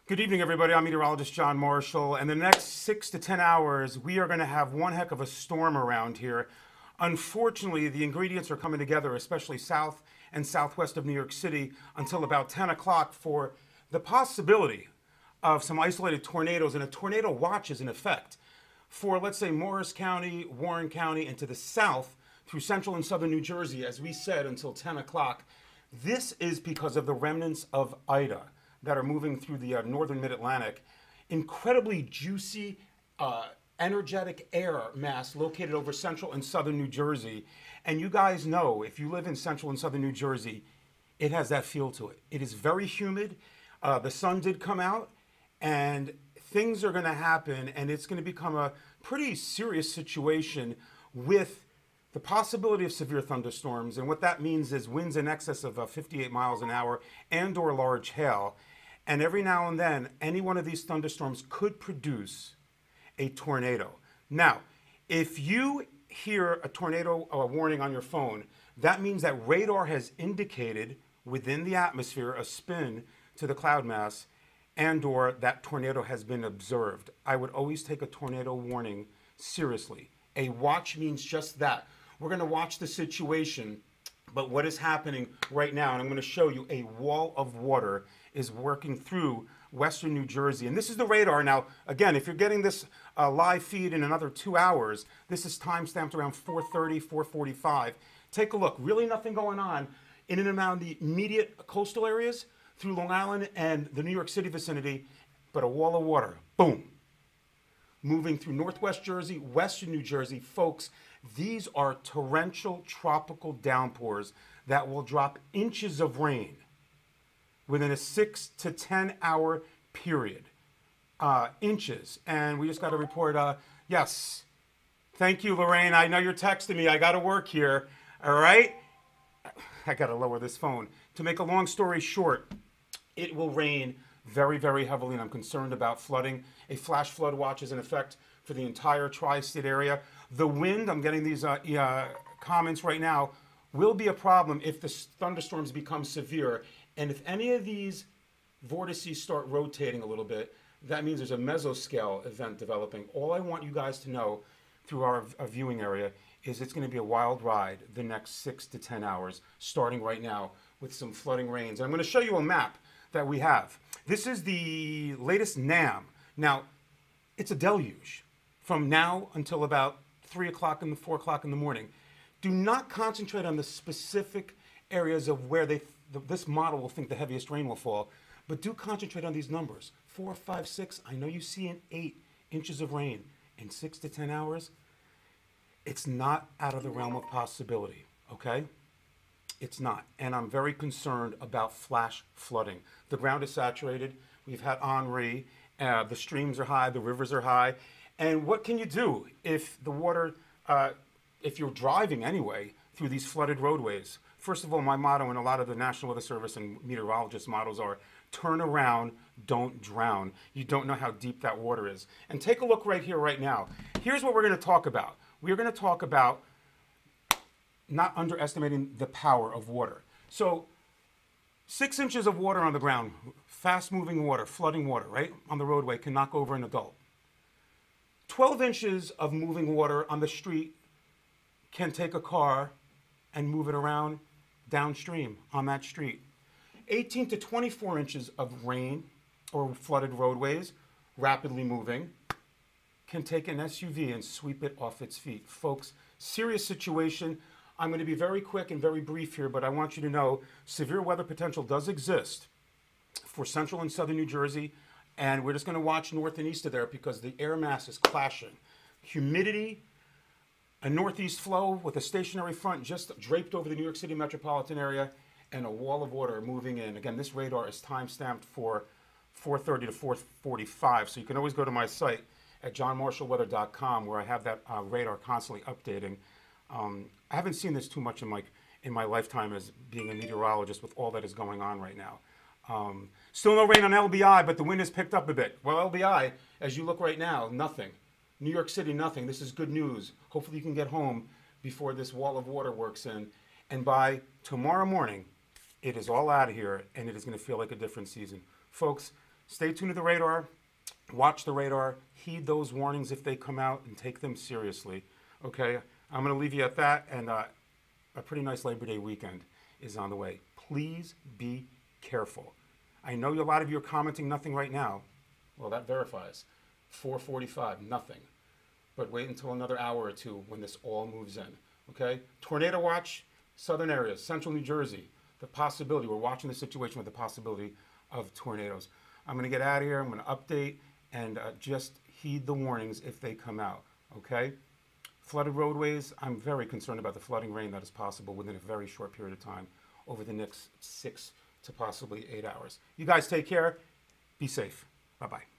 Good evening, everybody. I'm meteorologist John Marshall, and the next 6 to 10 hours, we are going to have one heck of a storm around here. Unfortunately, the ingredients are coming together, especially south and southwest of New York City, until about 10 o'clock for the possibility of some isolated tornadoes, and a tornado watch is in effect for, let's say, Morris County, Warren County, and to the south through central and southern New Jersey, as we said, until 10 o'clock. This is because of the remnants of Ida that are moving through the northern mid-Atlantic. Incredibly juicy, energetic air mass located over central and southern New Jersey. And you guys know, if you live in central and southern New Jersey, it has that feel to it. It is very humid. The sun did come out, and things are going to happen, and it's going to become a pretty serious situation with the possibility of severe thunderstorms. And what that means is winds in excess of 58 miles an hour and or large hail. And every now and then, any one of these thunderstorms could produce a tornado. Now, if you hear a tornado warning on your phone, that means that radar has indicated within the atmosphere a spin to the cloud mass and or that tornado has been observed. I would always take a tornado warning seriously. A watch means just that. We're going to watch the situation, but what is happening right now, and I'm going to show you, a wall of water is working through western New Jersey. And this is the radar. Now, again, if you're getting this live feed in another 2 hours, this is time-stamped around 4:30, 4:45. Take a look. Really nothing going on in and around the immediate coastal areas through Long Island and the New York City vicinity, but a wall of water, boom, moving through northwest Jersey, western New Jersey. Folks, these are torrential tropical downpours that will drop inches of rain within a 6 to 10 hour period. Inches. And we just got a report. Yes. Thank you, Lorraine. I know you're texting me. I got to work here. All right. I got to lower this phone. To make a long story short, it will rain very, very heavily, and I'm concerned about flooding. A flash flood watch is in effect for the entire tri-state area. The wind, I'm getting these comments right now, will be a problem if the thunderstorms become severe. And if any of these vortices start rotating a little bit, that means there's a mesoscale event developing. All I want you guys to know through our viewing area is it's going to be a wild ride the next 6 to 10 hours, starting right now with some flooding rains. And I'm going to show you a map that we have. This is the latest NAM. Now, it's a deluge from now until about 3 o'clock and 4 o'clock in the morning. Do not concentrate on the specific areas of where this model will think the heaviest rain will fall, but do concentrate on these numbers. 4, 5, 6. I know you see an 8 inches of rain in 6 to 10 hours. It's not out of the realm of possibility, okay? It's not. And I'm very concerned about flash flooding. The ground is saturated. We've had Henri. The streams are high. The rivers are high. And what can you do if the water, if you're driving anyway through these flooded roadways? First of all, my motto and a lot of the National Weather Service and meteorologists' mottos are turn around, don't drown. You don't know how deep that water is. And take a look right here, right now. Here's what we're going to talk about. We're going to talk about not underestimating the power of water. So 6 inches of water on the ground, fast-moving water, flooding water, right, on the roadway can knock over an adult. 12 inches of moving water on the street can take a car and move it around downstream on that street. 18 to 24 inches of rain or flooded roadways, rapidly moving, can take an SUV and sweep it off its feet. Folks, serious situation. I'm going to be very quick and very brief here, but I want you to know severe weather potential does exist for central and southern New Jersey, and we're just going to watch north and east of there because the air mass is clashing. Humidity, a northeast flow with a stationary front just draped over the New York City metropolitan area, and a wall of water moving in. Again, this radar is time-stamped for 4:30 to 4:45, so you can always go to my site at johnmarshallweather.com where I have that radar constantly updating. I haven't seen this too much in my lifetime as being a meteorologist with all that is going on right now. Still no rain on LBI, but the wind has picked up a bit. Well, LBI, as you look right now, nothing. New York City, nothing. This is good news. Hopefully you can get home before this wall of water works in. And by tomorrow morning, it is all out of here, and it is going to feel like a different season. Folks, stay tuned to the radar, watch the radar, heed those warnings if they come out, and take them seriously. Okay, I'm going to leave you at that, and a pretty nice Labor Day weekend is on the way. Please be careful. I know a lot of you are commenting nothing right now. Well, that verifies. 4:45, nothing. But wait until another hour or two when this all moves in. Okay? Tornado watch, southern areas, central New Jersey. The possibility, we're watching the situation with the possibility of tornadoes. I'm going to get out of here. I'm going to update and just heed the warnings if they come out. Okay? Flooded roadways, I'm very concerned about the flooding rain that is possible within a very short period of time over the next 6 to possibly 8 hours. You guys take care. Be safe. Bye-bye.